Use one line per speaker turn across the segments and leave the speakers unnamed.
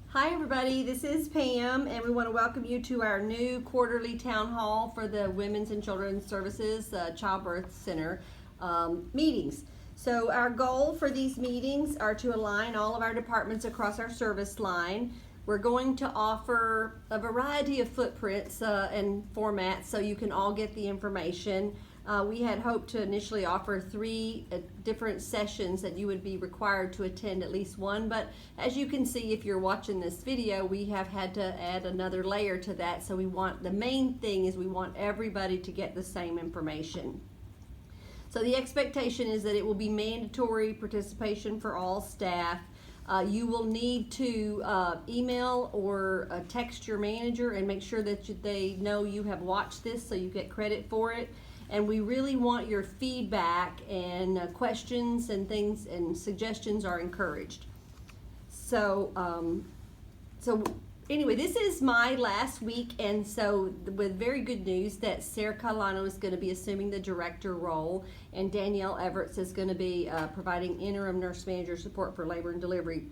Hi everybody, this is Pam and we want to welcome you to our new quarterly town hall for the Women's and Children's Services Childbirth Center meetings. So our goal for these meetings are to align all of our departments across our service line. We're going to offer a variety of footprints and formats so you can all get the information. We had hoped to initially offer 3 different sessions that you would be required to attend at least one, but as you can see if you're watching this video, we have had to add another layer to that. So the main thing is we want everybody to get the same information. So the expectation is that it will be mandatory participation for all staff. You will need to email or text your manager and make sure that they know you have watched this so you get credit for it. And we really want your feedback and questions and things and suggestions are encouraged. So anyway, this is my last week, and so with very good news that Sarah Catalano is going to be assuming the director role, and Danielle Everett is going to be providing interim nurse manager support for labor and delivery.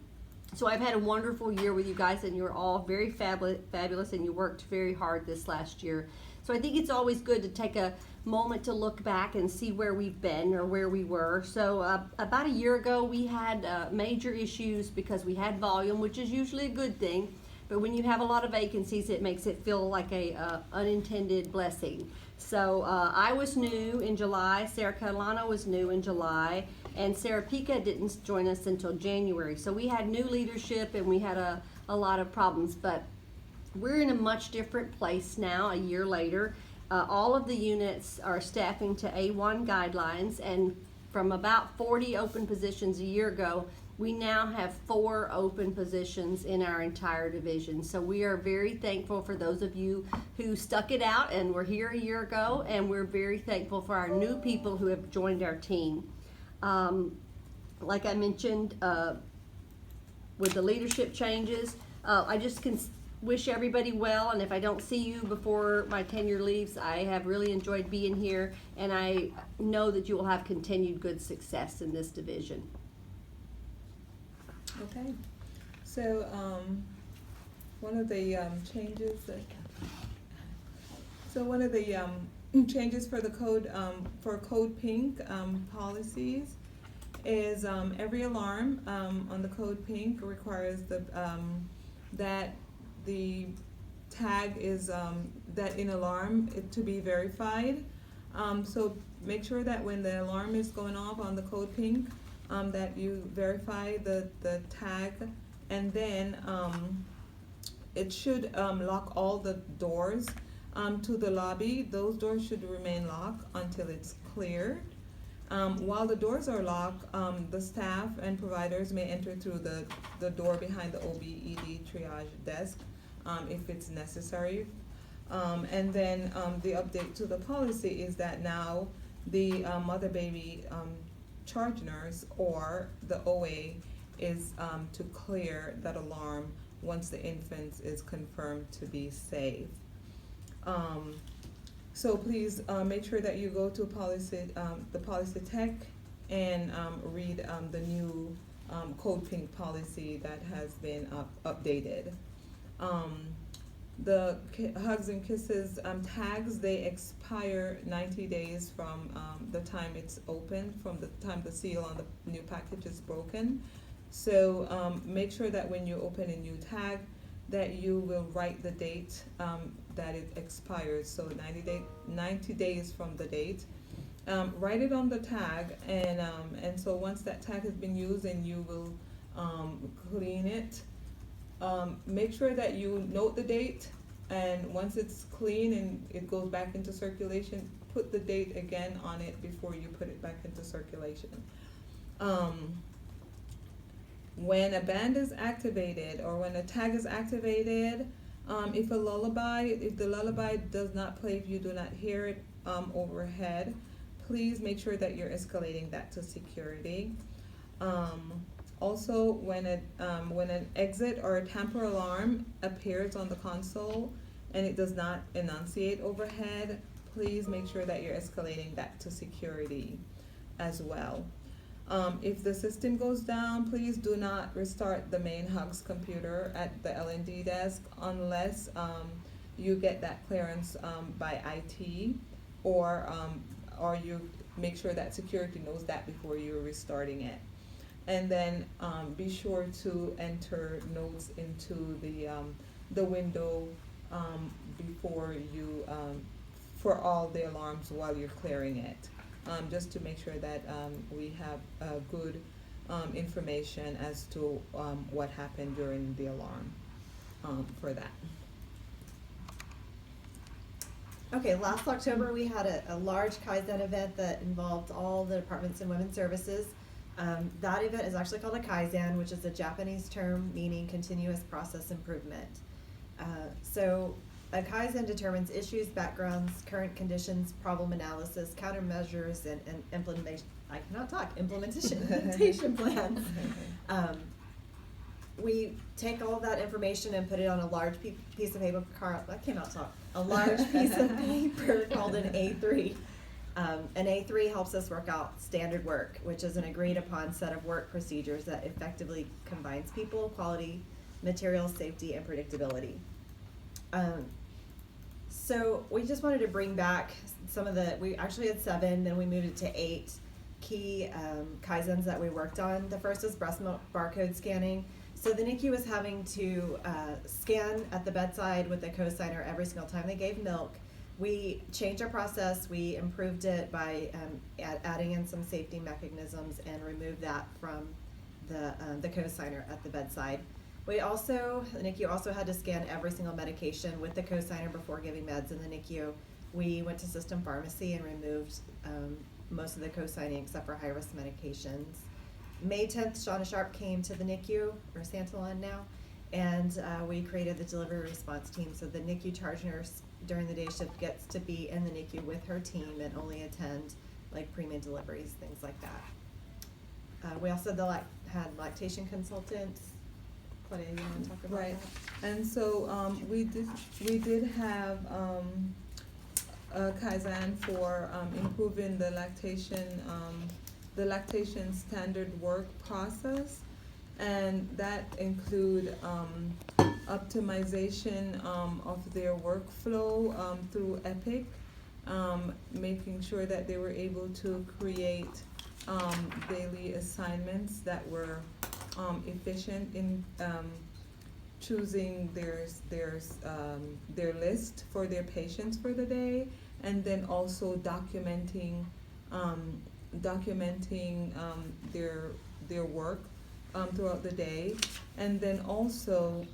So I've had a wonderful year with you guys, and you're all very fabulous, and you worked very hard this last year. So I think it's always good to take a moment to look back and see where we've been or where we were. So about a year ago, we had major issues because we had volume, which is usually a good thing. But when you have a lot of vacancies, it makes it feel like a unintended blessing. So I was new in July, Sarah Catalano was new in July, and Sarah Pica didn't join us until January. So we had new leadership and we had a lot of problems, but we're in a much different place now a year later. All of the units are staffing to A1 guidelines, and from about 40 open positions a year ago, we now have 4 open positions in our entire division. So we are very thankful for those of you who stuck it out and were here a year ago, and we're very thankful for our new people who have joined our team. Like I mentioned, with the leadership changes, I just can wish everybody well, and if I don't see you before my tenure leaves, I have really enjoyed being here, and I know that you will have continued good success in this division.
Okay, so one of the changes for the code for Code Pink policies is every alarm on the Code Pink requires that the tag is that in alarm to be verified. So make sure that when the alarm is going off on the Code Pink, that you verify the tag, and then it should lock all the doors to the lobby. Those doors should remain locked until it's cleared. While the doors are locked, the staff and providers may enter through the door behind the OB/ED triage desk if it's necessary. And then the update to the policy is that now the mother-baby charge nurse or the OA is to clear that alarm once the infant is confirmed to be safe. So please make sure that you go to the policy tech and read the new Code Pink policy that has been updated. The Hugs and Kisses tags, they expire 90 days from the time it's open, from the time the seal on the new package is broken. So make sure that when you open a new tag that you will write the date that it expires, so 90 days from the date. Write it on the tag, and so once that tag has been used and you will clean it, make sure that you note the date, and once it's clean and it goes back into circulation, put the date again on it before you put it back into circulation. When a band is activated or when a tag is activated, if the lullaby does not play, if you do not hear it overhead, please make sure that you're escalating that to security. Also, when an exit or a tamper alarm appears on the console and it does not enunciate overhead, please make sure that you're escalating that to security as well. If the system goes down, please do not restart the main HUGS computer at the L&D desk unless you get that clearance by IT, or you make sure that security knows that before you're restarting it. And then be sure to enter notes into the window before you for all the alarms while you're clearing it, just to make sure that we have good information as to what happened during the alarm for that.
Okay, last October we had a large Kaizen event that involved all the departments in women's services. That event is actually called a Kaizen, which is a Japanese term meaning continuous process improvement. So a Kaizen determines issues, backgrounds, current conditions, problem analysis, countermeasures, and implementation. I cannot talk. Implementation plans. We take all of that information and put it on a large piece of paper. I cannot talk. A large piece of paper called an A3. An A3 helps us work out standard work, which is an agreed upon set of work procedures that effectively combines people, quality, material, safety, and predictability. So we just wanted to bring back some of we actually had 7, then we moved it to 8 key Kaizens that we worked on. The first is breast milk barcode scanning. So the NICU was having to scan at the bedside with a cosigner every single time they gave milk. We changed our process. We improved it by adding in some safety mechanisms and removed that from the cosigner at the bedside. The NICU also had to scan every single medication with the cosigner before giving meds in the NICU. We went to System Pharmacy and removed most of the cosigning except for high-risk medications. May 10th, Shauna Sharp came to the NICU, or Santalon now, and we created the delivery response team. So the NICU charge nurse during the day shift gets to be in the NICU with her team and only attend like pre-med deliveries, things like that. We also had lactation consultants. Claudia, you want to talk about that?
And so we did have a Kaizen for improving the lactation standard work process, and that include optimization of their workflow through Epic, making sure that they were able to create daily assignments that were efficient in choosing their list for their patients for the day, and then also documenting their work throughout the day, and then also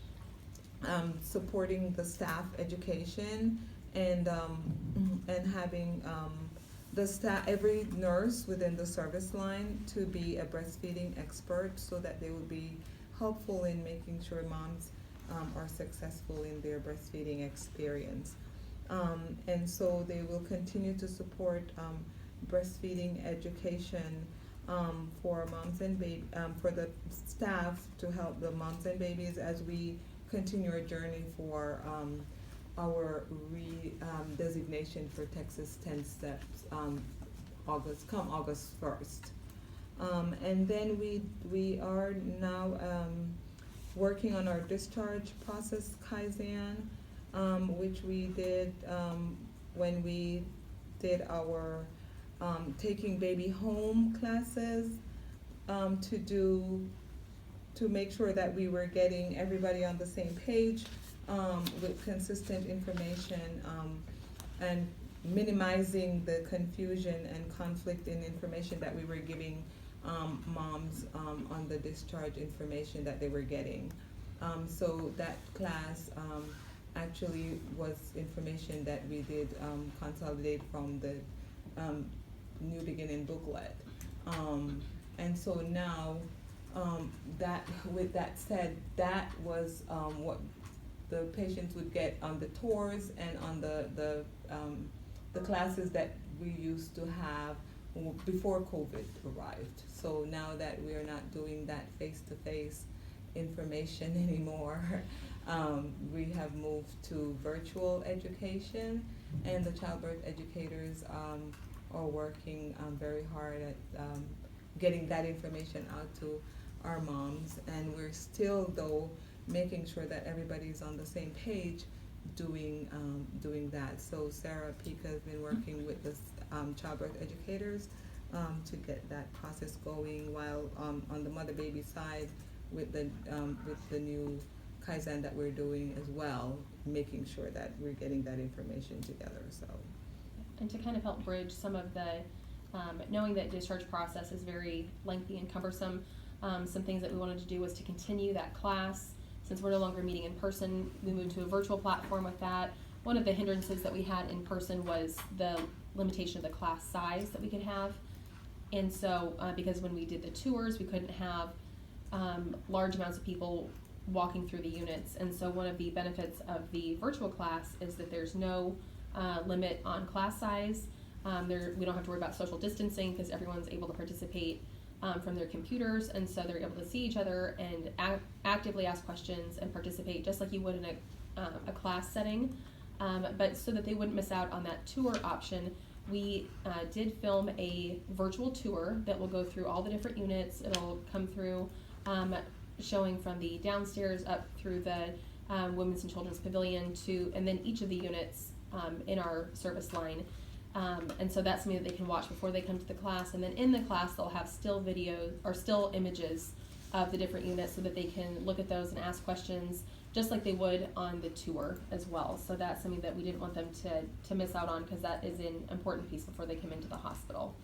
supporting the staff education and having the staff, every nurse within the service line to be a breastfeeding expert, so that they will be helpful in making sure moms are successful in their breastfeeding experience. And so they will continue to support breastfeeding education for moms and for the staff to help the moms and babies as we continue our journey for our designation for Texas 10 Steps August 1st. And then we are now working on our discharge process Kaizen, which we did when we did our taking baby home classes to make sure that we were getting everybody on the same page with consistent information and minimizing the confusion and conflict in information that we were giving moms on the discharge information that they were getting. So that class actually was information that we did consolidate from the New Beginning booklet. And so now, with that said, that was what the patients would get on the tours and on the classes that we used to have before COVID arrived. So now that we are not doing that face-to-face information anymore, we have moved to virtual education, and the childbirth educators are working very hard at getting that information out to our moms, and we're still though making sure that everybody's on the same page doing that. So Sarah Pika has been working with the childbirth educators to get that process going, while on the mother baby side with the new Kaizen that we're doing as well, making sure that we're getting that information together. So,
and to kind of help bridge some of the knowing that discharge process is very lengthy and cumbersome, some things that we wanted to do was to continue that class. Since we're no longer meeting in person, we moved to a virtual platform with that. One of the hindrances that we had in person was the limitation of the class size that we could have. And so, because when we did the tours, we couldn't have large amounts of people walking through the units. And so one of the benefits of the virtual class is that there's no limit on class size. We don't have to worry about social distancing because everyone's able to participate from their computers, and so they're able to see each other and actively ask questions and participate just like you would in a class setting. But so that they wouldn't miss out on that tour option, we did film a virtual tour that will go through all the different units. It'll come through showing from the downstairs up through the Women's and Children's Pavilion and then each of the units in our service line. And so that's something that they can watch before they come to the class. And then in the class, they'll have still videos or still images of the different units so that they can look at those and ask questions just like they would on the tour as well. So that's something that we didn't want them to miss out on, because that is an important piece before they come into the hospital.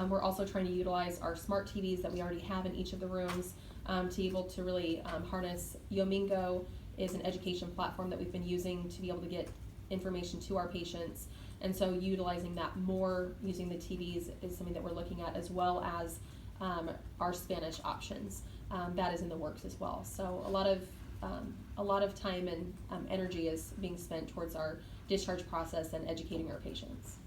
We're also trying to utilize our smart TVs that we already have in each of the rooms to be able to really harness. Yomingo is an education platform that we've been using to be able to get information to our patients. And so utilizing that more, using the TVs, is something that we're looking at, as well as our Spanish options. That is in the works as well. So a lot of time and energy is being spent towards our discharge process and educating our patients.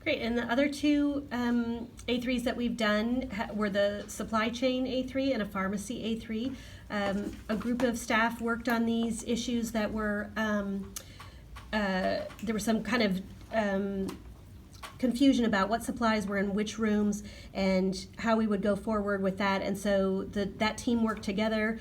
Great, and the other two A3s that we've done were the supply chain A3 and a pharmacy A3. A group of staff worked on these issues that were, there was some kind of confusion about what supplies were in which rooms and how we would go forward with that. And so that team worked together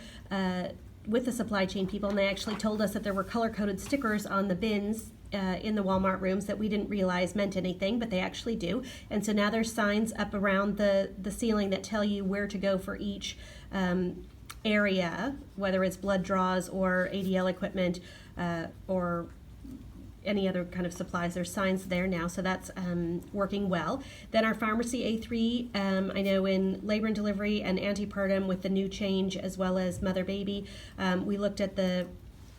with the supply chain people, and they actually told us that there were color-coded stickers on the bins in the Walmart rooms that we didn't realize meant anything, but they actually do. And so now there's signs up around the ceiling that tell you where to go for each area, whether it's blood draws or ADL equipment or any other kind of supplies. There's signs there now, so that's working well. Then our pharmacy A3, I know in labor and delivery and antepartum with the new change, as well as mother-baby, we looked at the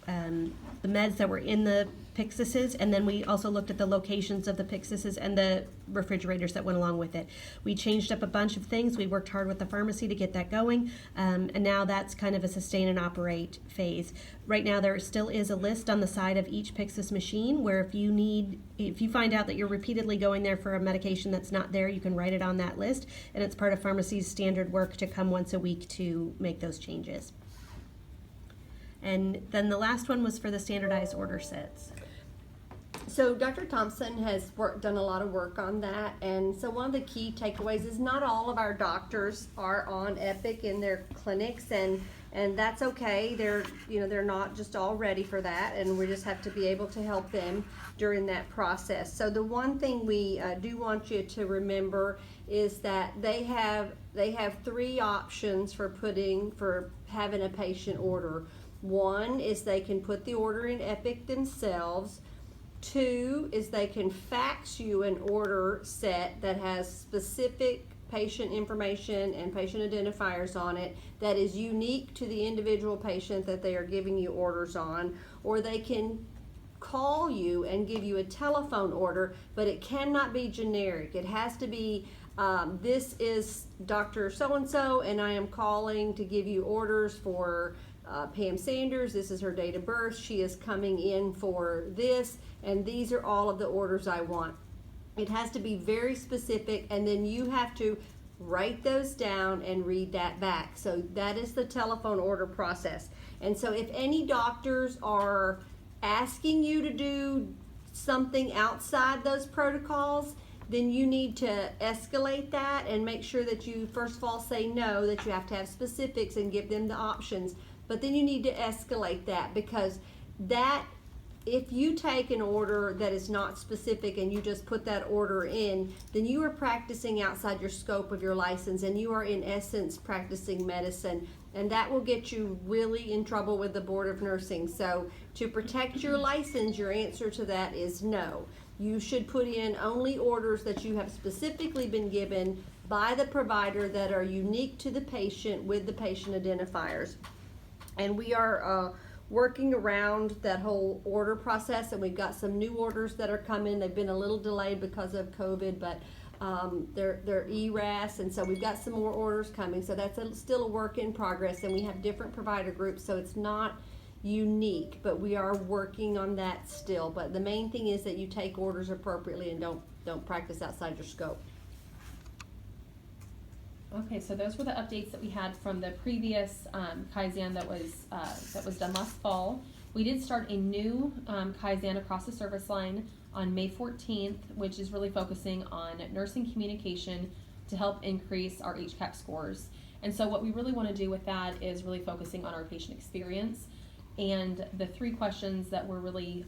meds that were in the Pyxuses, and then we also looked at the locations of the Pyxuses and the refrigerators that went along with it. We changed up a bunch of things. We worked hard with the pharmacy to get that going, and now that's kind of a sustain and operate phase. Right now there still is a list on the side of each Pyxus machine where if you find out that you're repeatedly going there for a medication that's not there, you can write it on that list, and it's part of pharmacy's standard work to come once a week to make those changes. And then the last one was for the standardized order sets.
So Dr. Thompson has done a lot of work on that, and so one of the key takeaways is not all of our doctors are on Epic in their clinics, and that's okay. They're not just all ready for that, and we just have to be able to help them during that process. So the one thing we do want you to remember is that they have 3 options for having a patient order. One is they can put the order in Epic themselves. 2 is they can fax you an order set that has specific patient information and patient identifiers on it that is unique to the individual patient that they are giving you orders on, or they can call you and give you a telephone order, but it cannot be generic. It has to be this is Dr. So-and-so, and I am calling to give you orders for Pam Sanders. This is her date of birth. She is coming in for this, and these are all of the orders I want. It has to be very specific, and then you have to write those down and read that back. So that is the telephone order process. And so if any doctors are asking you to do something outside those protocols, then you need to escalate that and make sure that you first of all say no, that you have to have specifics and give them the options. But then you need to escalate that, because that, if you take an order that is not specific and you just put that order in, then you are practicing outside your scope of your license, and you are in essence practicing medicine, and that will get you really in trouble with the Board of Nursing. So to protect your license, your answer to that is no. You should put in only orders that you have specifically been given by the provider that are unique to the patient with the patient identifiers. And we are working around that whole order process, and we've got some new orders that are coming. They've been a little delayed because of COVID, but they're ERAS, and so we've got some more orders coming. So that's still a work in progress, and we have different provider groups, so it's not unique, but we are working on that still. But the main thing is that you take orders appropriately and don't practice outside your scope.
Okay, so those were the updates that we had from the previous Kaizen that was done last fall. We did start a new Kaizen across the service line on May 14th, which is really focusing on nursing communication to help increase our HCAHPS scores. And so what we really want to do with that is really focusing on our patient experience. And the 3 questions that we're really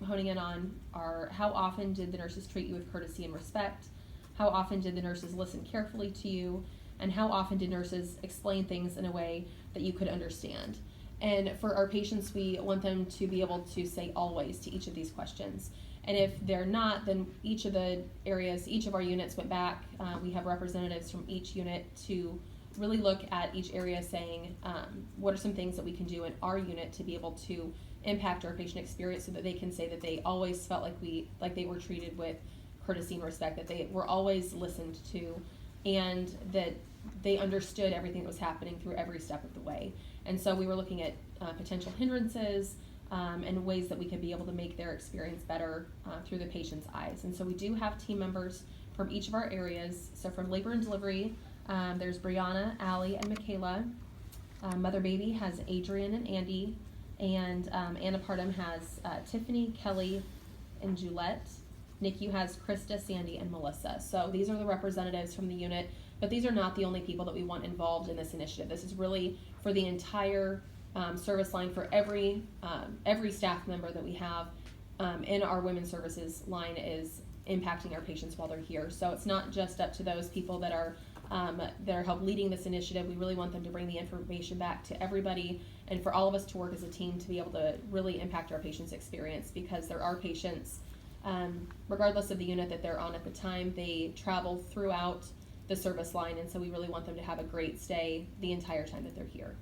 honing in on are: how often did the nurses treat you with courtesy and respect? How often did the nurses listen carefully to you? And how often did nurses explain things in a way that you could understand? And for our patients, we want them to be able to say always to each of these questions. And if they're not, then each of the areas, each of our units went back. We have representatives from each unit to really look at each area, saying what are some things that we can do in our unit to be able to impact our patient experience, so that they can say that they always felt like they were treated with courtesy and respect, that they were always listened to, and that they understood everything that was happening through every step of the way. And so we were looking at potential hindrances and ways that we could be able to make their experience better through the patient's eyes. And so we do have team members from each of our areas. So from labor and delivery, there's Brianna, Allie, and Michaela. Mother Baby has Adrian and Andy, and Antepartum has Tiffany, Kelly, and Julette. NICU has Krista, Sandy, and Melissa. So these are the representatives from the unit, but these are not the only people that we want involved in this initiative. This is really for the entire service line, for every staff member that we have in our women's services line is impacting our patients while they're here. So it's not just up to those people that are help leading this initiative. We really want them to bring the information back to everybody, and for all of us to work as a team to be able to really impact our patients' experience, because there are patients, regardless of the unit that they're on at the time, they travel throughout the service line, and so we really want them to have a great stay the entire time that they're here.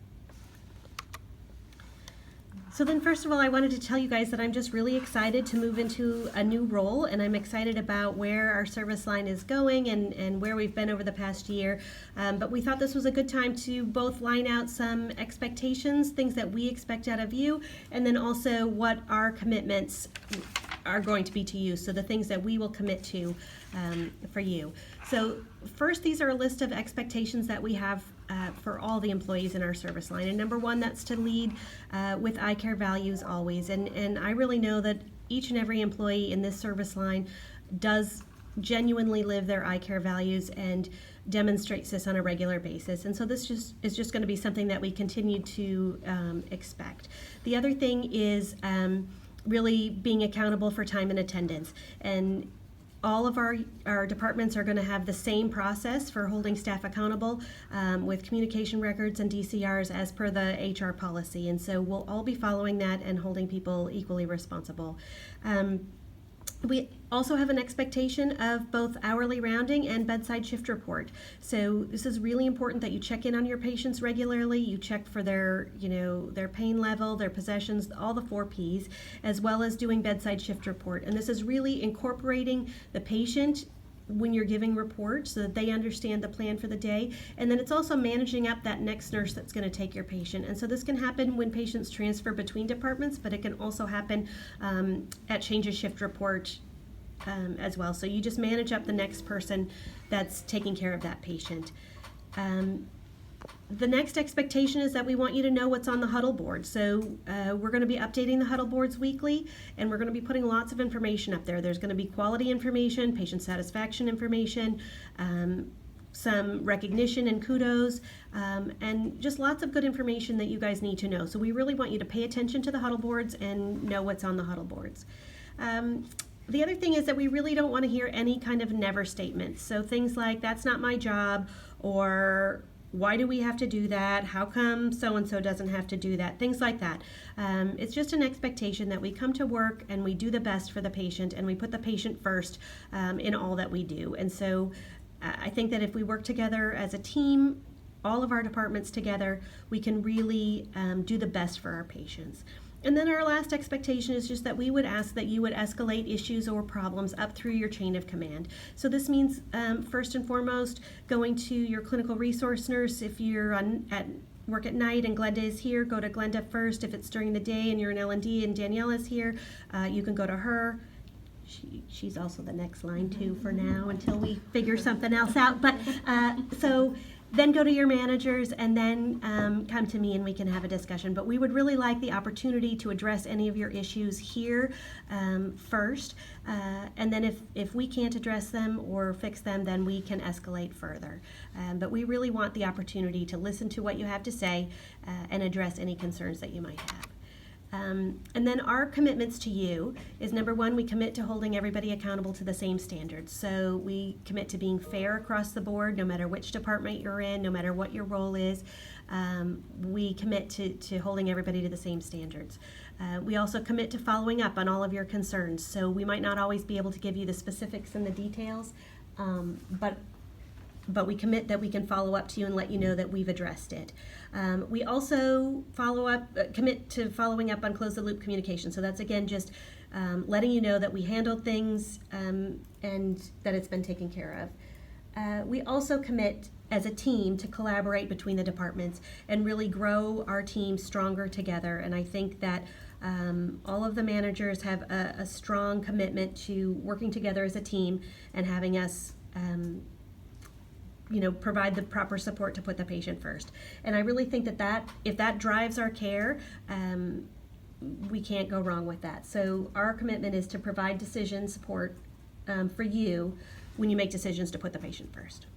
So then, first of all, I wanted to tell you guys that I'm just really excited to move into a new role, and I'm excited about where our service line is going and where we've been over the past year. But we thought this was a good time to both line out some expectations, things that we expect out of you, and then also what our commitments are going to be to you, so the things that we will commit to for you. So first, these are a list of expectations that we have for all the employees in our service line. And number 1, that's to lead with eye care values always. And I really know that each and every employee in this service line does genuinely live their eye care values and demonstrates this on a regular basis. And so this is just going to be something that we continue to expect. The other thing is really being accountable for time and attendance. And all of our departments are going to have the same process for holding staff accountable with communication records and DCRs as per the HR policy. And so we'll all be following that and holding people equally responsible. We also have an expectation of both hourly rounding and bedside shift report. So this is really important that you check in on your patients regularly. You check for their pain level, their possessions, all the 4 Ps, as well as doing bedside shift report. And this is really incorporating the patient when you're giving reports so that they understand the plan for the day. And then it's also managing up that next nurse that's going to take your patient. And so this can happen when patients transfer between departments, but it can also happen at change of shift report as well. So you just manage up the next person that's taking care of that patient. The next expectation is that we want you to know what's on the huddle board. So we're going to be updating the huddle boards weekly, and we're going to be putting lots of information up there. There's going to be quality information, patient satisfaction information, some recognition and kudos, and just lots of good information that you guys need to know. So we really want you to pay attention to the huddle boards and know what's on the huddle boards. The other thing is that we really don't want to hear any kind of never statements. So things like, that's not my job, or why do we have to do that? How come so-and-so doesn't have to do that? Things like that. It's just an expectation that we come to work and we do the best for the patient, and we put the patient first in all that we do. And so I think that if we work together as a team, all of our departments together, we can really do the best for our patients. And then our last expectation is just that we would ask that you would escalate issues or problems up through your chain of command. So this means, first and foremost, going to your clinical resource nurse. If you're at work at night and Glenda is here, go to Glenda first. If it's during the day and you're in L&D and Danielle is here, you can go to her. She's also the next line too for now until we figure something else out. But so then go to your managers, and then come to me and we can have a discussion. But we would really like the opportunity to address any of your issues here first. And then if we can't address them or fix them, then we can escalate further. But we really want the opportunity to listen to what you have to say and address any concerns that you might have. And then our commitments to you is, number one, we commit to holding everybody accountable to the same standards. So we commit to being fair across the board, no matter which department you're in, no matter what your role is. We commit to holding everybody to the same standards. We also commit to following up on all of your concerns. So we might not always be able to give you the specifics and the details, but we commit that we can follow up to you and let you know that we've addressed it. We also commit to following up on close the loop communication. So that's, again, just letting you know that we handled things and that it's been taken care of. We also commit as a team to collaborate between the departments and really grow our team stronger together. And I think that all of the managers have a strong commitment to working together as a team and having us provide the proper support to put the patient first. And I really think that if that drives our care, we can't go wrong with that. So our commitment is to provide decision support for you when you make decisions to put the patient first.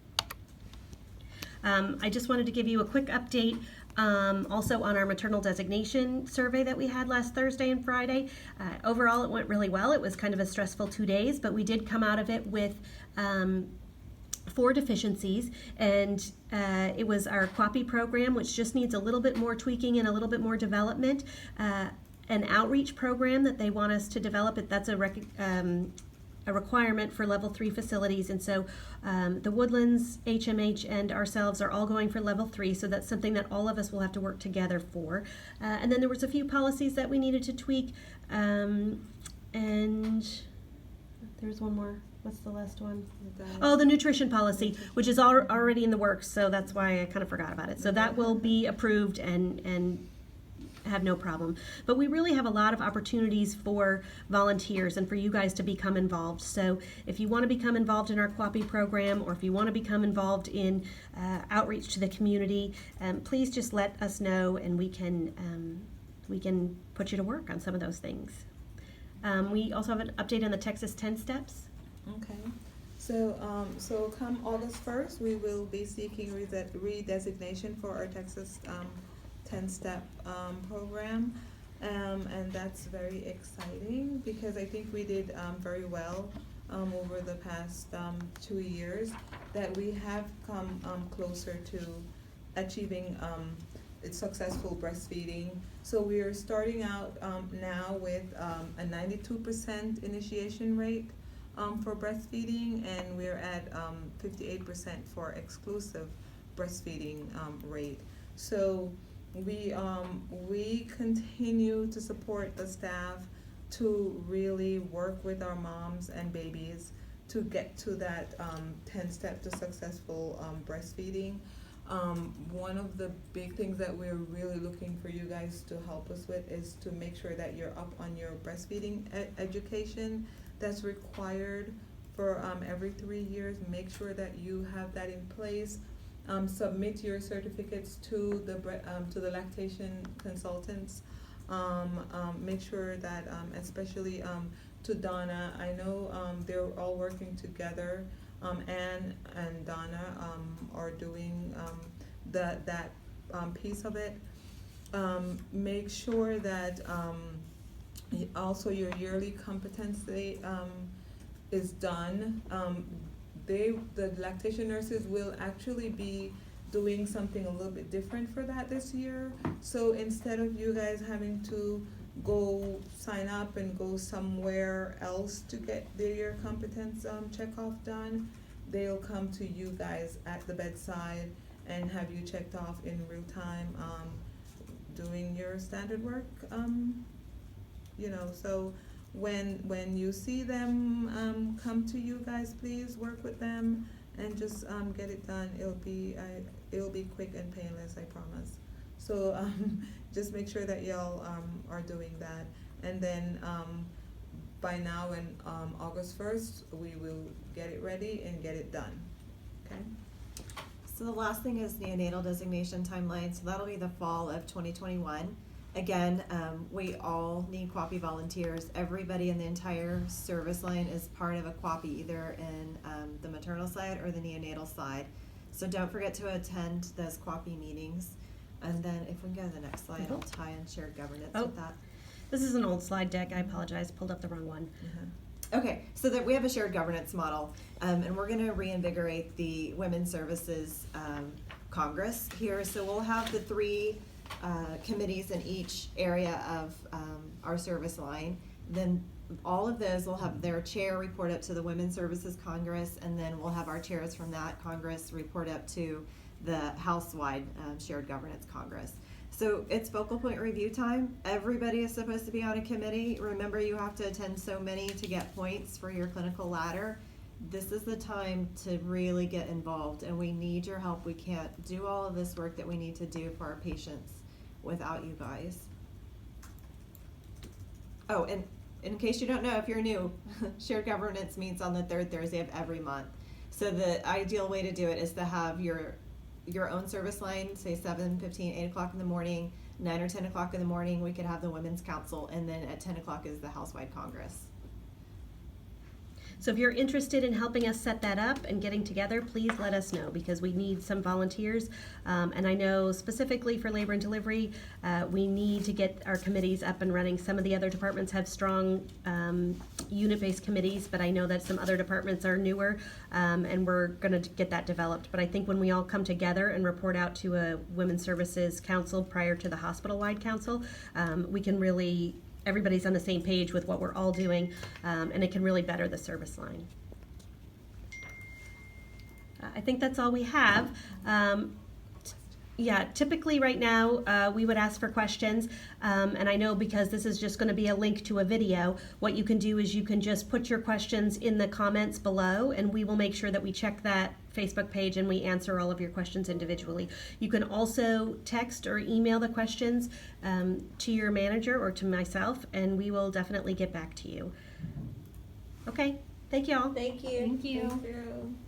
I just wanted to give you a quick update also on our maternal designation survey that we had last Thursday and Friday. Overall, it went really well. It was kind of a stressful 2 days, but we did come out of it with 4 deficiencies, and it was our QAPI program, which just needs a little bit more tweaking and a little bit more development. An outreach program that they want us to develop, that's a requirement for level 3 facilities, and so the Woodlands, HMH, and ourselves are all going for level 3, so that's something that all of us will have to work together for. And then there was a few policies that we needed to tweak, and there's one more. What's the last one? Oh, the nutrition policy, which is already in the works, so that's why I kind of forgot about it. So that will be approved and have no problem. But we really have a lot of opportunities for volunteers and for you guys to become involved. So if you want to become involved in our QAPI program, or if you want to become involved in outreach to the community, please just let us know, and we can put you to work on some of those things. We also have an update on the Texas 10 steps.
Okay, so come August 1st, we will be seeking redesignation for our Texas 10-step program, and that's very exciting because I think we did very well over the past 2 years, that we have come closer to achieving successful breastfeeding. So we are starting out now with a 92% initiation rate for breastfeeding, and we're at 58% for exclusive breastfeeding rate. So we continue to support the staff to really work with our moms and babies to get to that 10-step to successful breastfeeding. One of the big things that we're really looking for you guys to help us with is to make sure that you're up on your breastfeeding education that's required for every 3 years. Make sure that you have that in place. submit your certificates to the lactation consultants. Make sure that, especially to Donna, I know they're all working together. Anne and Donna are doing that piece of it. Make sure that also your yearly competency is done. The lactation nurses will actually be doing something a little bit different for that this year. So instead of you guys having to go sign up and go somewhere else to get their competence checkoff done, they'll come to you guys at the bedside and have you checked off in real time, doing your standard work. So when you see them come to you guys, please work with them and just get it done. It'll be quick and painless, I promise. So just make sure that y'all are doing that, and then by now and August 1st we will get it ready and get it done. Okay.
So the last thing is neonatal designation timeline, so that'll be the fall of 2021. Again, we all need QAPI volunteers. Everybody in the entire service line is part of a QAPI, either in the maternal side or the neonatal side. So don't forget to attend those QAPI meetings. And then if we can go to the next slide, I'll tie in shared governance with that.
This is an old slide deck. I apologize. Pulled up the wrong one.
Okay, so that we have a shared governance model, and we're going to reinvigorate the Women's Services Congress here. So we'll have the three committees in each area of our service line. Then all of those will have their chair report up to the Women's Services Congress, and then we'll have our chairs from that Congress report up to the House-wide Shared Governance Congress. So it's focal point review time. Everybody is supposed to be on a committee. Remember, you have to attend so many to get points for your clinical ladder. This is the time to really get involved, and we need your help. We can't do all of this work that we need to do for our patients without you guys. Oh, and in case you don't know, if you're new, shared governance meets on the third Thursday of every month. So the ideal way to do it is to have your own service line, say 7:15, 8 o'clock in the morning, 9 or 10 o'clock in the morning, we could have the Women's Council, and then at 10 o'clock is the Housewide Congress.
So if you're interested in helping us set that up and getting together, please let us know, because we need some volunteers. And I know specifically for labor and delivery, we need to get our committees up and running. Some of the other departments have strong unit-based committees, but I know that some other departments are newer, and we're going to get that developed. But I think when we all come together and report out to a Women's Services Council prior to the hospital-wide council, we can really, everybody's on the same page with what we're all doing, and it can really better the service line. I think that's all we have. Yeah, typically right now we would ask for questions, and I know because this is just going to be a link to a video, what you can do is you can just put your questions in the comments below, and we will make sure that we check that Facebook page and we answer all of your questions individually. You can also text or email the questions to your manager or to myself, and we will definitely get back to you. Okay, thank you all.
Thank you.
Thank you.
Thank you.